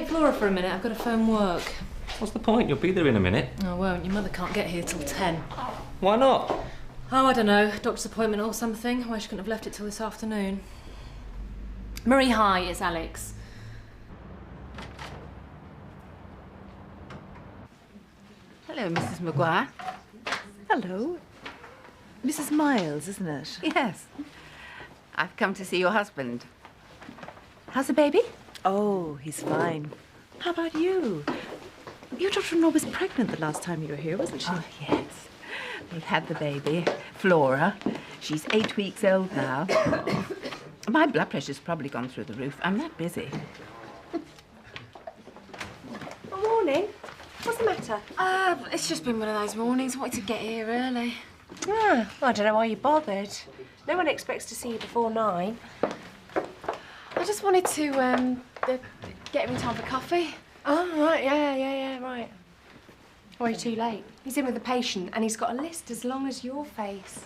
Flora for a minute? I've got to phone work. What's the point? You'll be there in a minute. I won't. Your mother can't get here till 10. Why not? Oh, I don't know. Doctor's appointment or something. Why she couldn't have left it till this afternoon. Marie, hi. It's Alex. Hello, Mrs. Maguire. Hello. Mrs. Miles, isn't it? Yes. I've come to see your husband. How's the baby? Oh, he's fine. How about you? Your daughter-in-law was pregnant the last time you were here, wasn't she? Oh, yes. We've had the baby, Flora. She's 8 weeks old now. My blood pressure's probably gone through the roof. I'm that busy. Good morning. What's the matter? It's just been one of those mornings. I wanted to get here early. I don't know why you bothered. No one expects to see you before 9. I just wanted to get him in time for coffee. Oh, right, yeah, right. Or are you too late? He's in with a patient and he's got a list as long as your face.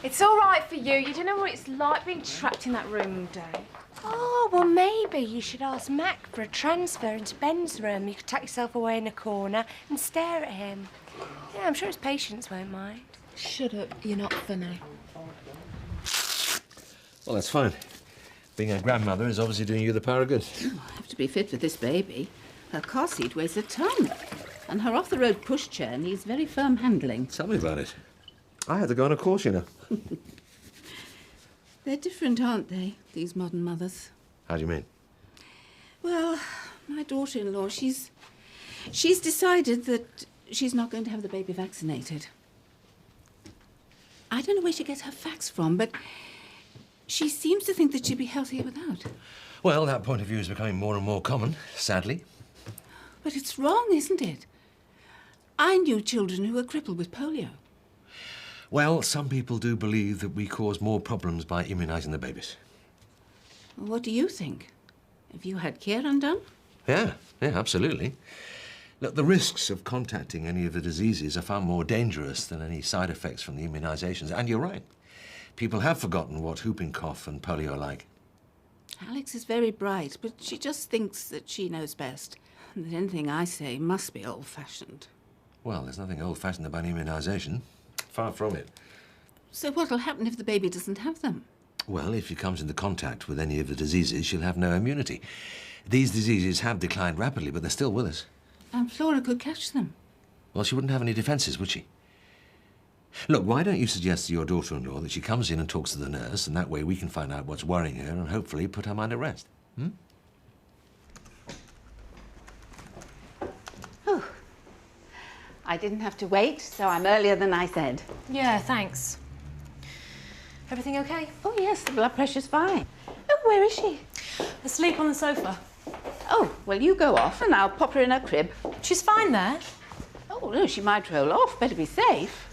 It's all right for you. You don't know what it's like being trapped in that room all day. Oh, well, maybe you should ask Mac for a transfer into Ben's room. You could tuck yourself away in a corner and stare at him. Yeah, I'm sure his patients won't mind. Shut up. You're not funny. Well, that's fine. Being a grandmother is obviously doing you the power of good. Oh, I have to be fit for this baby. Her car seat weighs a ton. And her off-the-road pushchair needs very firm handling. Tell me about it. I had to go on a course, you know. They're different, aren't they, these modern mothers? How do you mean? Well, my daughter-in-law, she's decided that she's not going to have the baby vaccinated. I don't know where she gets her facts from, but she seems to think that she'd be healthier without. Well, that point of view is becoming more and more common, sadly. But it's wrong, isn't it? I knew children who were crippled with polio. Well, some people do believe that we cause more problems by immunising the babies. Well, what do you think? Have you had care undone? Yeah, absolutely. Look, the risks of contacting any of the diseases are far more dangerous than any side effects from the immunisations. And you're right. People have forgotten what whooping cough and polio are like. Alex is very bright, but she just thinks that she knows best. And that anything I say must be old-fashioned. Well, there's nothing old-fashioned about immunisation. Far from it. So what'll happen if the baby doesn't have them? Well, if she comes into contact with any of the diseases, she'll have no immunity. These diseases have declined rapidly, but they're still with us. And Flora could catch them. Well, she wouldn't have any defences, would she? Look, why don't you suggest to your daughter-in-law that she comes in and talks to the nurse, and that way we can find out what's worrying her and hopefully put her mind at rest. Oh, I didn't have to wait, so I'm earlier than I said. Yeah, thanks. Everything okay? Oh, yes, the blood pressure's fine. Oh, where is she? Asleep on the sofa. Oh, well, you go off and I'll pop her in her crib. She's fine there. Oh, no, she might roll off. Better be safe.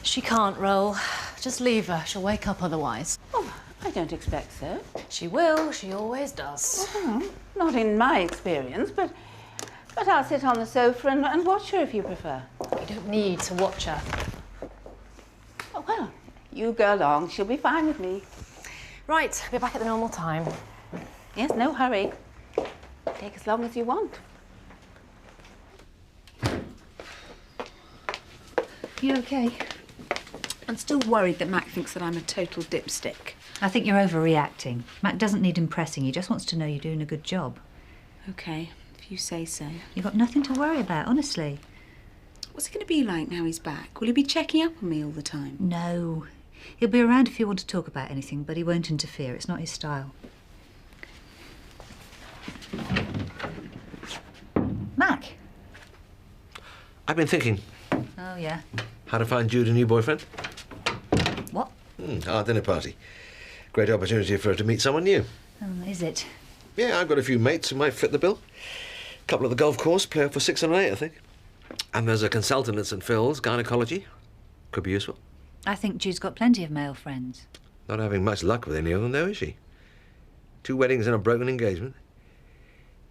She can't roll. Just leave her. She'll wake up otherwise. Oh, I don't expect so. She will. She always does. Oh, not in my experience, but I'll sit on the sofa and watch her if you prefer. You don't need to watch her. Oh, well, you go along. She'll be fine with me. Right, be back at the normal time. Yes, no hurry. Take as long as you want. You okay? I'm still worried that Mac thinks that I'm a total dipstick. I think you're overreacting. Mac doesn't need impressing. He just wants to know you're doing a good job. Okay, if you say so. You've got nothing to worry about, honestly. What's it going to be like now he's back? Will he be checking up on me all the time? No. He'll be around if you want to talk about anything, but he won't interfere. It's not his style. Mac? I've been thinking. Oh, yeah. How to find Jude a new boyfriend? What? Our dinner party. Great opportunity for her to meet someone new. Oh, is it? Yeah, I've got a few mates who might fit the bill. A couple of the golf course, play off for 6 and 8, I think. And there's a consultant at St Phil's, gynecology. Could be useful. I think Jude's got plenty of male friends. Not having much luck with any of them, though, is she? 2 weddings and a broken engagement.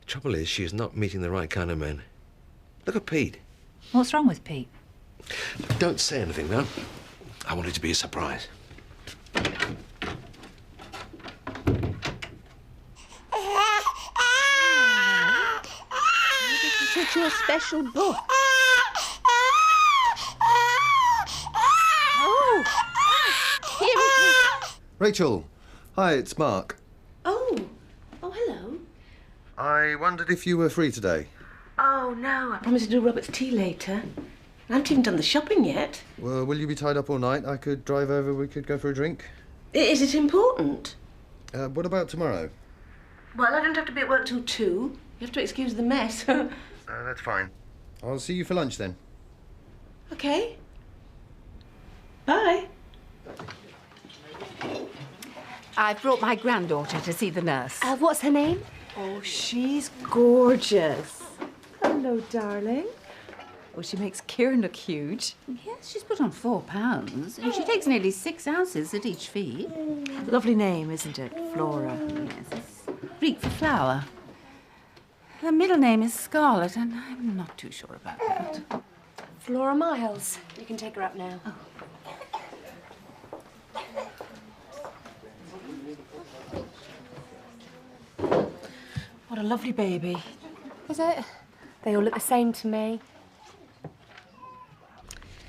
The trouble is, she is not meeting the right kind of men. Look at Pete. What's wrong with Pete? Don't say anything, though. I want it to be a surprise. it's your special book. Oh! Here it is. Rachel, hi, it's Mark. Oh, hello. I wondered if you were free today. Oh, no, I promised to do Robert's tea later. I haven't even done the shopping yet. Well, will you be tied up all night? I could drive over, we could go for a drink. Is it important? What about tomorrow? Well, I don't have to be at work till 2. You have to excuse the mess. That's fine. I'll see you for lunch then. OK. Bye. I've brought my granddaughter to see the nurse. What's her name? Oh, she's gorgeous. Hello, darling. Oh, she makes Kieran look huge. Yes, she's put on 4 pounds, and she takes nearly 6 ounces at each feed. Lovely name, isn't it? Flora. Yes, it's Greek for flower. Her middle name is Scarlet, and I'm not too sure about that. Flora Miles. You can take her up now. What a lovely baby. Is it? They all look the same to me.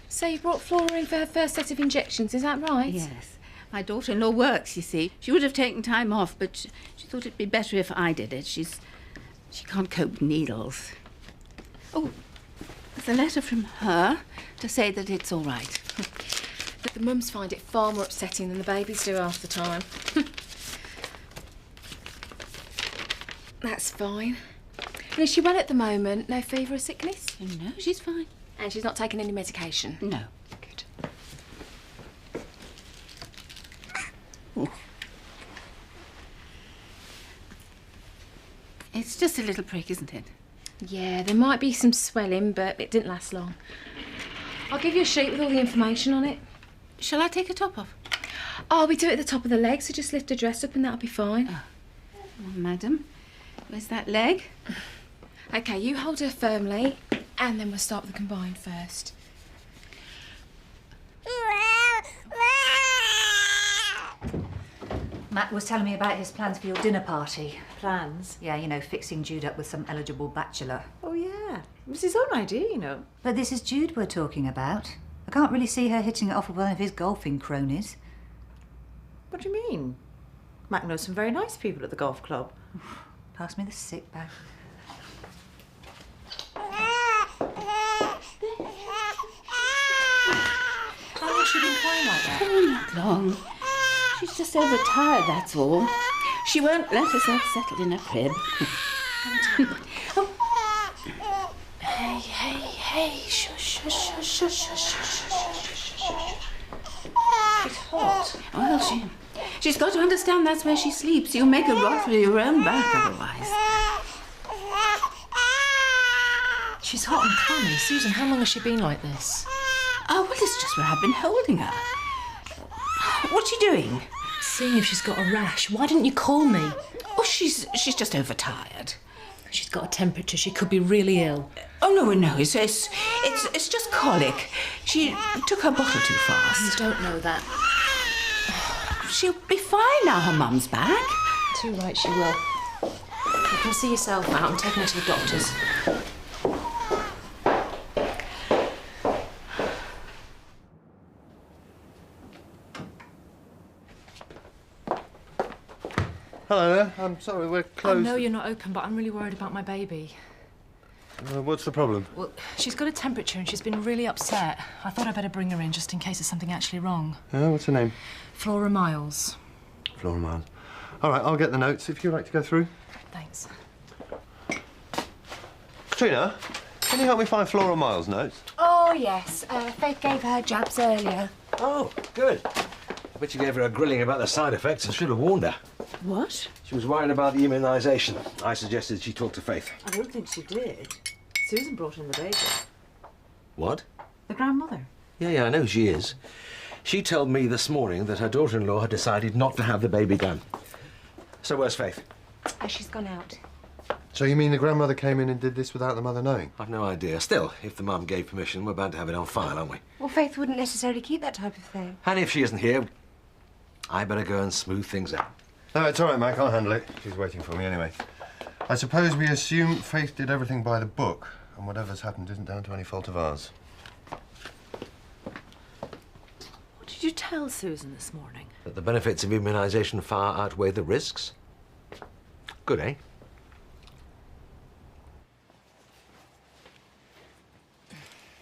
So you brought Flora in for her first set of injections, is that right? Yes. My daughter-in-law works, you see. She would have taken time off, but she thought it'd be better if I did it. She can't cope with needles. Oh, there's a letter from her to say that it's all right. The mums find it far more upsetting than the babies do half the time. That's fine. And is she well at the moment? No fever or sickness? No, she's fine. And she's not taking any medication? No. Good. It's just a little prick, isn't it? Yeah, there might be some swelling, but it didn't last long. I'll give you a sheet with all the information on it. Shall I take her top off? Oh, we do it at the top of the leg, so just lift her dress up and that'll be fine. Oh. Madam, where's that leg? OK, you hold her firmly, and then we'll start with the combined first. Matt was telling me about his plans for your dinner party. Plans? Yeah, you know, fixing Jude up with some eligible bachelor. Oh, yeah. It was his own idea, you know. But this is Jude we're talking about. I can't really see her hitting it off with one of his golfing cronies. What do you mean? Mac knows some very nice people at the golf club. Pass me the sick bag. How long has she been crying like that? Oh, not long. She's just overtired, that's all. She won't let herself settle in a crib. Hey, shush. She's hot. Well, she's got to understand that's where she sleeps. You'll make her rot for your own back otherwise. She's hot and clammy. Susan, how long has she been like this? Oh, well, it's just where I've been holding her. What's she doing? Seeing if she's got a rash. Why didn't you call me? Oh, she's just overtired. She's got a temperature. She could be really ill. Oh, no, it's just colic. She took her bottle too fast. You don't know that. She'll be fine now her mum's back. Too right, she will. You can see yourself out. I'm taking her to the doctor's. Hello there. I'm sorry, we're I closed. know you're not open, but I'm really worried about my baby. What's the problem? Well, she's got a temperature and she's been really upset. I thought I'd better bring her in just in case there's something actually wrong. What's her name? Flora Miles. Flora Miles. All right, I'll get the notes if you'd like to go through. Thanks. Katrina, can you help me find Flora Miles' notes? Oh, yes. Faith gave her jabs earlier. Oh, good. I bet you gave her a grilling about the side effects. I should have warned her. What? She was worried about the immunisation. I suggested she talk to Faith. I don't think she did. Susan brought in the baby. What? The grandmother. Yeah, I know she is. She told me this morning that her daughter-in-law had decided not to have the baby done. So where's Faith? She's gone out. So you mean the grandmother came in and did this without the mother knowing? I've no idea. Still, if the mum gave permission, we're bound to have it on file, aren't we? Well, Faith wouldn't necessarily keep that type of thing. And if she isn't here, I better go and smooth things out. No, it's all right, Mac. I'll handle it. She's waiting for me anyway. I suppose we assume Faith did everything by the book. And whatever's happened isn't down to any fault of ours. What did you tell Susan this morning? That the benefits of immunisation far outweigh the risks. Good, eh?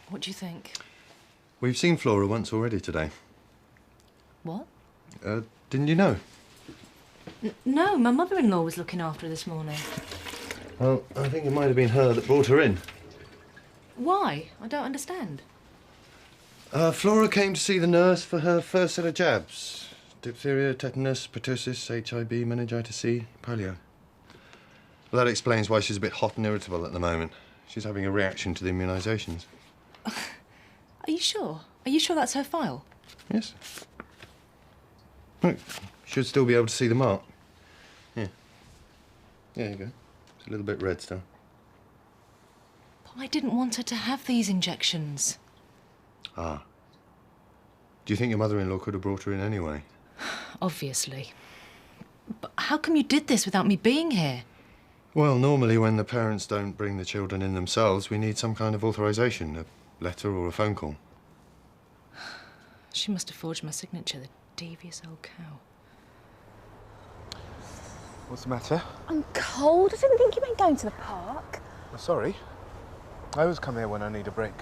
What do you think? We've seen Flora once already today. What? Didn't you know? No, my mother-in-law was looking after her this morning. Well, I think it might have been her that brought her in. Why? I don't understand. Flora came to see the nurse for her first set of jabs. Diphtheria, tetanus, pertussis, HIV, meningitis C, polio. Well, that explains why she's a bit hot and irritable at the moment. She's having a reaction to the immunisations. Are you sure? Are you sure that's her file? Yes. Look, should still be able to see the mark. Yeah. There you go. It's a little bit red still. But I didn't want her to have these injections. Ah. Do you think your mother-in-law could have brought her in anyway? Obviously. But how come you did this without me being here? Well, normally when the parents don't bring the children in themselves, we need some kind of authorisation, a letter or a phone call. She must have forged my signature, the devious old cow. What's the matter? I'm cold. I didn't think you meant going to the park. Oh, sorry. I always come here when I need a break.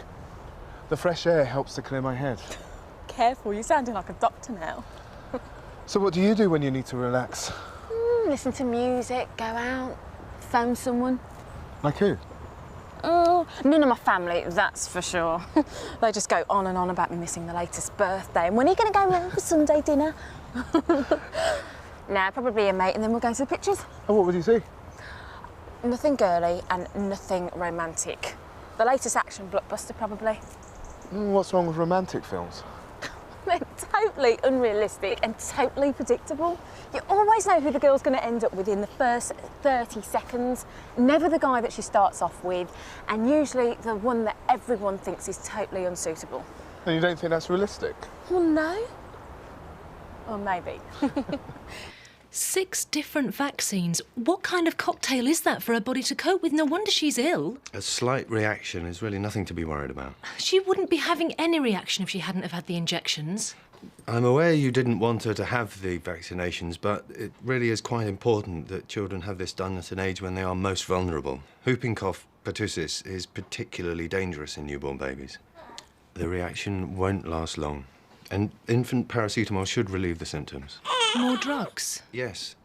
The fresh air helps to clear my head. Careful, you're sounding like a doctor now. So what do you do when you need to relax? Listen to music, go out, phone someone. Like who? Oh, none of my family, that's for sure. They just go on and on about me missing the latest birthday. And when are you going to go round for Sunday dinner? Nah, probably a mate, and then we'll go to the pictures. Oh, what would you see? Nothing girly and nothing romantic. The latest action blockbuster, probably. What's wrong with romantic films? They're totally unrealistic and totally predictable. You always know who the girl's going to end up with in the first 30 seconds. Never the guy that she starts off with, and usually the one that everyone thinks is totally unsuitable. And you don't think that's realistic? Well, no. Or maybe. 6 different vaccines. What kind of cocktail is that for her body to cope with? No wonder she's ill. A slight reaction is really nothing to be worried about. She wouldn't be having any reaction if she hadn't have had the injections. I'm aware you didn't want her to have the vaccinations, but it really is quite important that children have this done at an age when they are most vulnerable. Whooping cough, pertussis, is particularly dangerous in newborn babies. The reaction won't last long, and infant paracetamol should relieve the symptoms. More drugs? Yes.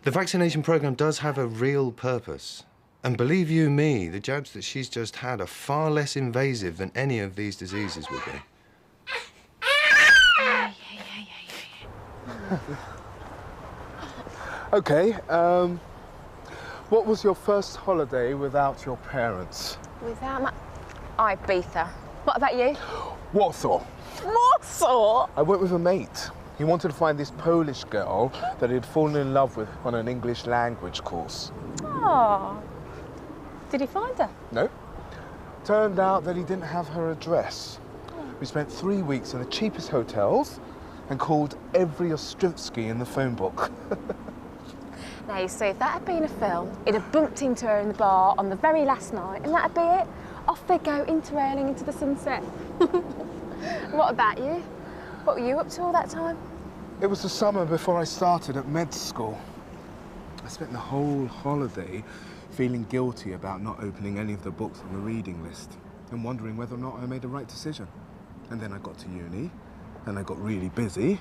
The vaccination programme does have a real purpose. And believe you me, the jabs that she's just had are far less invasive than any of these diseases would be. OK, what was your first holiday without your parents? Without my... Ibiza. What about you? Warsaw. Warsaw? I went with a mate. He wanted to find this Polish girl that he'd fallen in love with on an English language course. Oh. Did he find her? No. Turned out that he didn't have her address. We spent 3 weeks in the cheapest hotels and called every Ostrowski in the phone book. Now, you see, if that had been a film, he'd have bumped into her in the bar on the very last night, and that'd be it. Off they'd go, interrailing into the sunset. What about you? What were you up to all that time? It was the summer before I started at med school. I spent the whole holiday feeling guilty about not opening any of the books on the reading list and wondering whether or not I made the right decision. And then I got to uni, and I got really busy,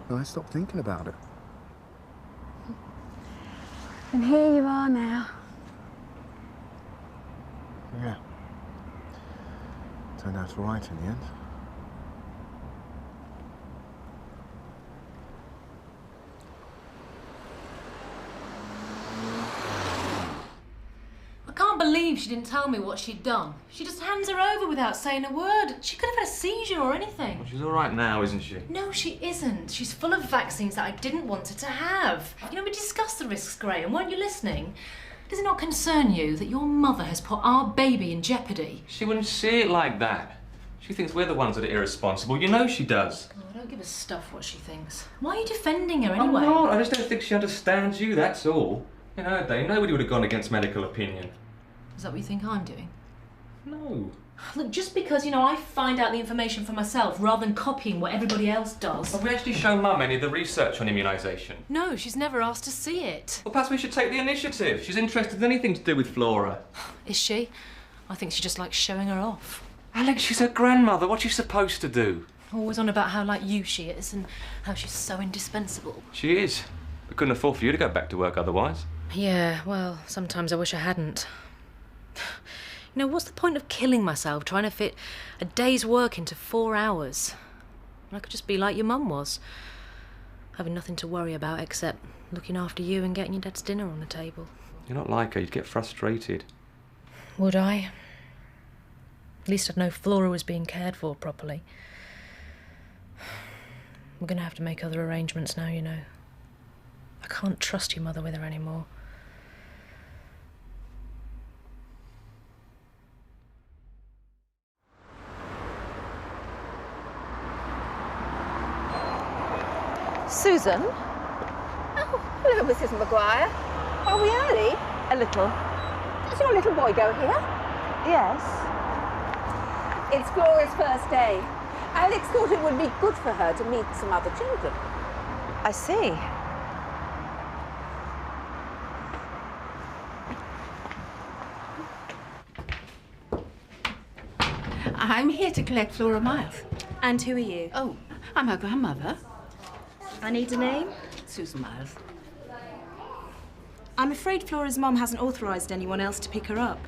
and I stopped thinking about it. And here you are now. Yeah. Turned out all right in the end. I can't believe she didn't tell me what she'd done. She just hands her over without saying a word. She could have had a seizure or anything. Well, she's all right now, isn't she? No, she isn't. She's full of vaccines that I didn't want her to have. You know, we discussed the risks, Graham. Weren't you listening? Does it not concern you that your mother has put our baby in jeopardy? She wouldn't see it like that. She thinks we're the ones that are irresponsible. You know she does. Oh, don't give a stuff what she thinks. Why are you defending her I'm anyway? not. I just don't think she understands you, that's all. In her day, nobody would have gone against medical opinion. Is that what you think I'm doing? No. Look, just because, you know, I find out the information for myself rather than copying what everybody else does. Have we actually shown Mum any of the research on immunisation? No, she's never asked to see it. Well, perhaps we should take the initiative. She's interested in anything to do with Flora. Is she? I think she just likes showing her off. Alex, she's her grandmother. What's she supposed to do? Always on about how like you she is and how she's so indispensable. She is. We couldn't afford for you to go back to work otherwise. Yeah, well, sometimes I wish I hadn't. You know, what's the point of killing myself trying to fit a day's work into 4 hours? I could just be like your mum was, having nothing to worry about except looking after you and getting your dad's dinner on the table. You're not like her. You'd get frustrated. Would I? At least I'd know Flora was being cared for properly. We're going to have to make other arrangements now, you know. I can't trust your mother with her anymore. Susan? Oh, hello, Mrs. Maguire. Are we early? A little. Does your little boy go here? Yes. It's Flora's first day. Alex thought it would be good for her to meet some other children. I see. I'm here to collect Flora Miles. And who are you? Oh, I'm her grandmother. I need a name. Susan Miles. I'm afraid Flora's mum hasn't authorised anyone else to pick her up.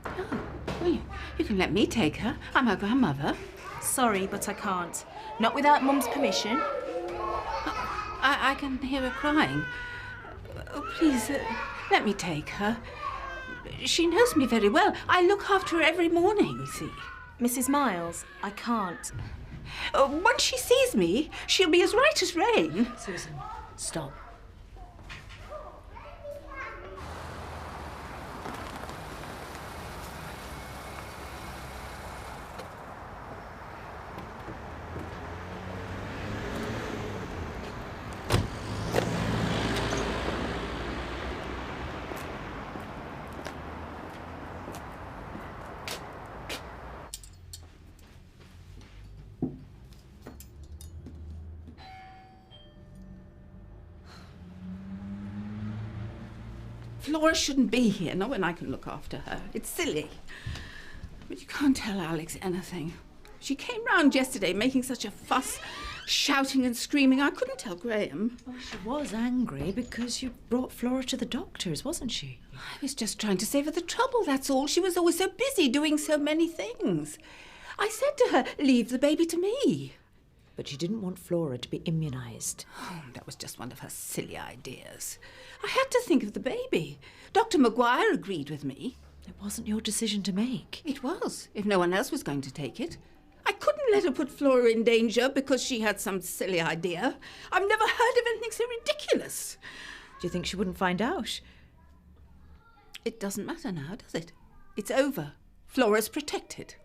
Oh, well, you can let me take her. I'm her grandmother. Sorry, but I can't. Not without Mum's permission. I can hear her crying. Oh, please, let me take her. She knows me very well. I look after her every morning, you see. Mrs. Miles, I can't. Once she sees me, she'll be as right as rain. Susan, stop. Flora shouldn't be here, not when I can look after her. It's silly. But you can't tell Alex anything. She came round yesterday making such a fuss, shouting and screaming. I couldn't tell Graham. Oh, she was angry because you brought Flora to the doctors, wasn't she? I was just trying to save her the trouble, that's all. She was always so busy doing so many things. I said to her, leave the baby to me. But she didn't want Flora to be immunised. Oh, that was just one of her silly ideas. I had to think of the baby. Dr. Maguire agreed with me. It wasn't your decision to make. It was, if no one else was going to take it. I couldn't let her put Flora in danger because she had some silly idea. I've never heard of anything so ridiculous. Do you think she wouldn't find out? It doesn't matter now, does it? It's over. Flora's protected.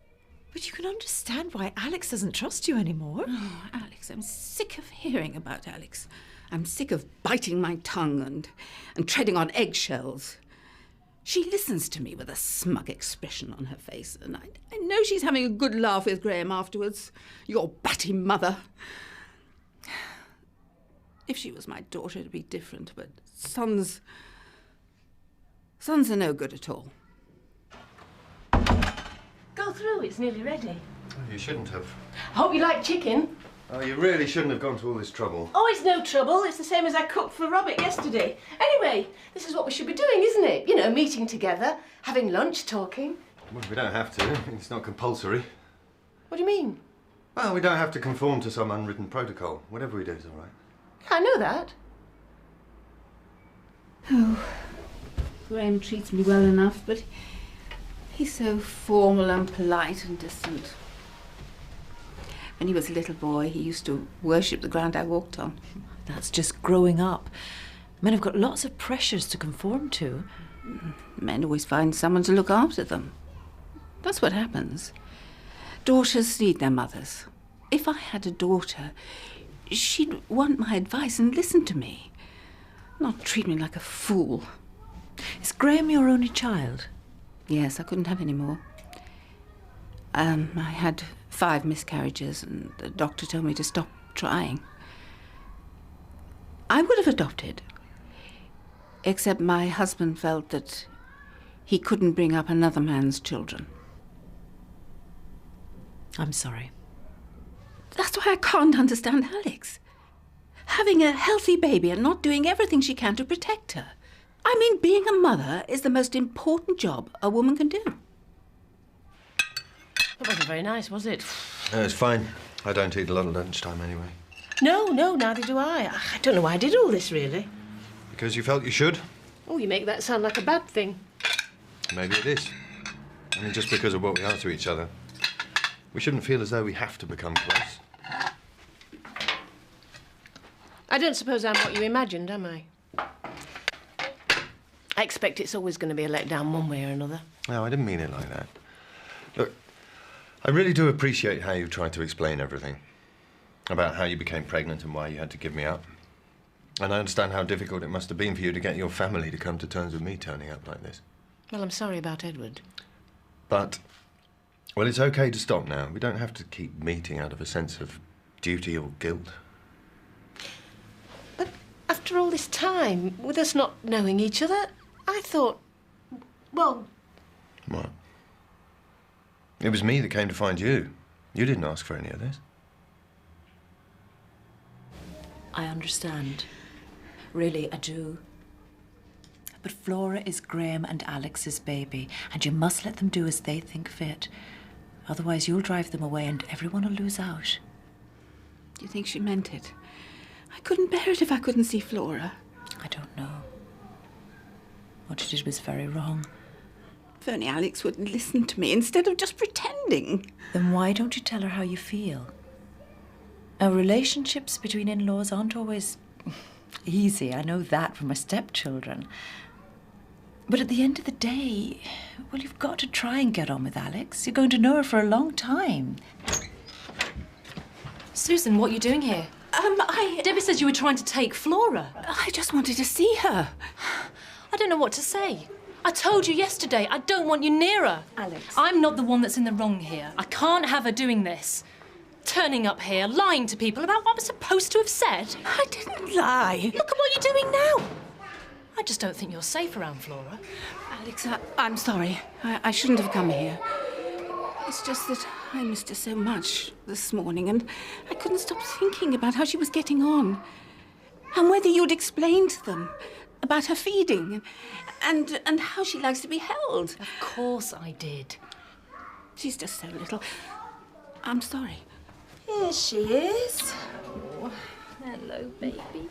But you can understand why Alex doesn't trust you anymore. Oh, Alex, I'm sick of hearing about Alex. I'm sick of biting my tongue and treading on eggshells. She listens to me with a smug expression on her face, and I know she's having a good laugh with Graham afterwards. Your batty mother. If she was my daughter, it'd be different, but sons are no good at all. Go through, it's nearly ready. Oh, you shouldn't have. Hope you like chicken. Oh, you really shouldn't have gone to all this trouble. Oh, it's no trouble. It's the same as I cooked for Robert yesterday. Anyway, this is what we should be doing, isn't it? You know, meeting together, having lunch, talking. Well, we don't have to. It's not compulsory. What do you mean? Well, we don't have to conform to some unwritten protocol. Whatever we do is all right. I know that. Oh, Graham treats me well enough, but he's so formal and polite and distant. When he was a little boy, he used to worship the ground I walked on. That's just growing up. Men have got lots of pressures to conform to. Men always find someone to look after them. That's what happens. Daughters need their mothers. If I had a daughter, she'd want my advice and listen to me, not treat me like a fool. Is Graham your only child? Yes, I couldn't have any more. I had 5 miscarriages and the doctor told me to stop trying. I would have adopted, except my husband felt that he couldn't bring up another man's children. I'm sorry. That's why I can't understand Alex. Having a healthy baby and not doing everything she can to protect her. I mean, being a mother is the most important job a woman can do. That wasn't very nice, was it? No, it's fine. I don't eat a lot at lunchtime anyway. No, neither do I. I don't know why I did all this, really. Because you felt you should? Oh, you make that sound like a bad thing. Maybe it is. I mean, just because of what we are to each other. We shouldn't feel as though we have to become close. I don't suppose I'm what you imagined, am I? I expect it's always going to be a letdown one way or another. No, I didn't mean it like that. Look, I really do appreciate how you tried to explain everything. About how you became pregnant and why you had to give me up. And I understand how difficult it must have been for you to get your family to come to terms with me turning up like this. Well, I'm sorry about Edward. But, well, it's okay to stop now. We don't have to keep meeting out of a sense of duty or guilt. But after all this time, with us not knowing each other, I thought, well... What? It was me that came to find you. You didn't ask for any of this. I understand. Really, I do. But Flora is Graham and Alex's baby, and you must let them do as they think fit. Otherwise, you'll drive them away and everyone will lose out. Do you think she meant it? I couldn't bear it if I couldn't see Flora. I don't know. What she did was very wrong. If only Alex would listen to me instead of just pretending. Then why don't you tell her how you feel? Our relationships between in-laws aren't always easy. I know that from my stepchildren. But at the end of the day, well, you've got to try and get on with Alex. You're going to know her for a long time. Susan, what are you doing here? Debbie says you were trying to take Flora. I just wanted to see her. I don't know what to say. I told you yesterday, I don't want you near her. Alex. I'm not the one that's in the wrong here. I can't have her doing this. Turning up here, lying to people about what I was supposed to have said. I didn't lie. Look at what you're doing now. I just don't think you're safe around Flora. Alex, I'm sorry. I shouldn't have come here. It's just that I missed her so much this morning and I couldn't stop thinking about how she was getting on. And whether you'd explained to them about her feeding and how she likes to be held. Of course I did. She's just so little. I'm sorry. Here she is. Oh, hello, baby.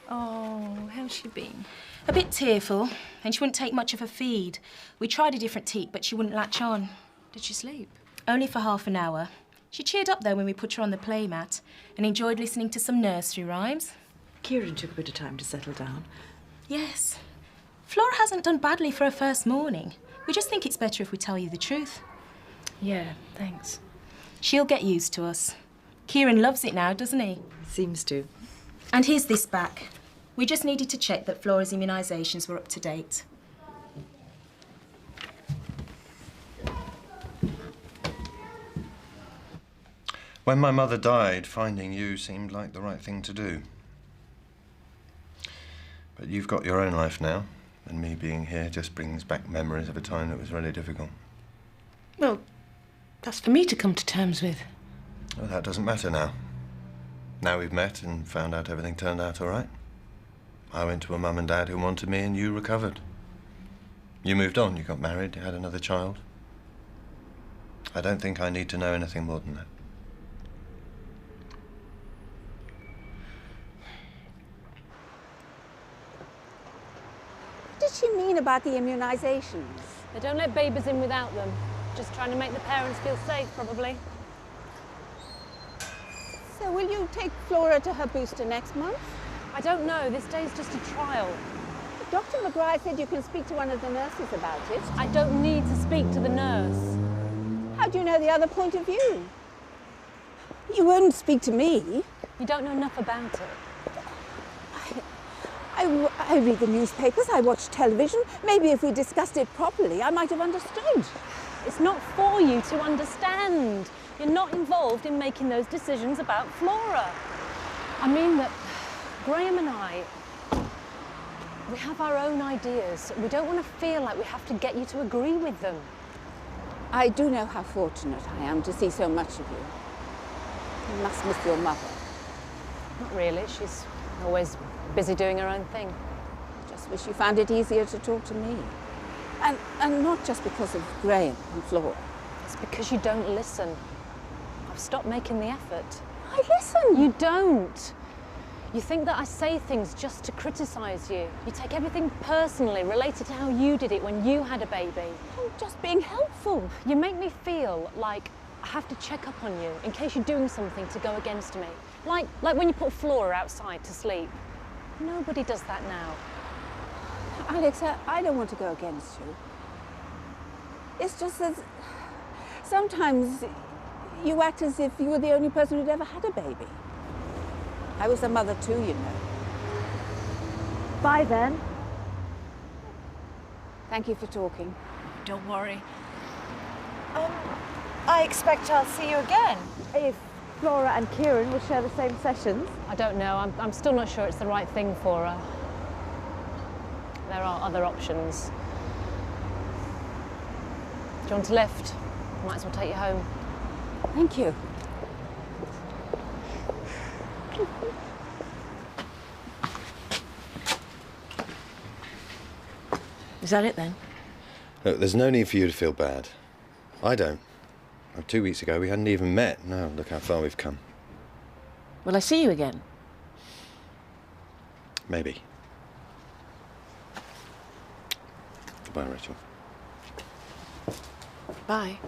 Oh, how's she been? A bit tearful, and she wouldn't take much of a feed. We tried a different teat, but she wouldn't latch on. Did she sleep? Only for half an hour. She cheered up, though, when we put her on the playmat and enjoyed listening to some nursery rhymes. Kieran took a bit of time to settle down. Yes. Flora hasn't done badly for her first morning. We just think it's better if we tell you the truth. Yeah, thanks. She'll get used to us. Kieran loves it now, doesn't he? Seems to. And here's this back. We just needed to check that Flora's immunisations were up to date. When my mother died, finding you seemed like the right thing to do. But you've got your own life now, and me being here just brings back memories of a time that was really difficult. Well, that's for me to come to terms with. Well, that doesn't matter now. Now we've met and found out everything turned out all right. I went to a mum and dad who wanted me, and you recovered. You moved on, you got married, you had another child. I don't think I need to know anything more than that. What did she mean about the immunisations? They don't let babies in without them. Just trying to make the parents feel safe, probably. So will you take Flora to her booster next month? I don't know. This day's just a trial. Dr. McGrath said you can speak to one of the nurses about it. I don't need to speak to the nurse. How do you know the other point of view? You won't speak to me. You don't know enough about it. I read the newspapers, I watch television. Maybe if we discussed it properly, I might have understood. It's not for you to understand. You're not involved in making those decisions about Flora. I mean that Graham and I, we have our own ideas. We don't want to feel like we have to get you to agree with them. I do know how fortunate I am to see so much of you. You must miss your mother. Not really. She's always busy doing her own thing. Just wish you found it easier to talk to me. And not just because of Graham and Flora. It's because you don't listen. I've stopped making the effort. I listen. You don't. You think that I say things just to criticise you. You take everything personally, related to how you did it when you had a baby. I'm just being helpful. You make me feel like I have to check up on you in case you're doing something to go against me. Like when you put Flora outside to sleep. Nobody does that now. Alex, I don't want to go against you. It's just that sometimes you act as if you were the only person who'd ever had a baby. I was a mother too, you know. Bye then. Thank you for talking. Don't worry. I expect I'll see you again. If Flora and Kieran will share the same sessions. I don't know. I'm still not sure it's the right thing for her. There are other options. Do you want a lift? Might as well take you home. Thank you. Is that it then? Look, there's no need for you to feel bad. I don't. 2 weeks ago we hadn't even met. Now look how far we've come. Will I see you again? Maybe. Goodbye, Rachel. Bye.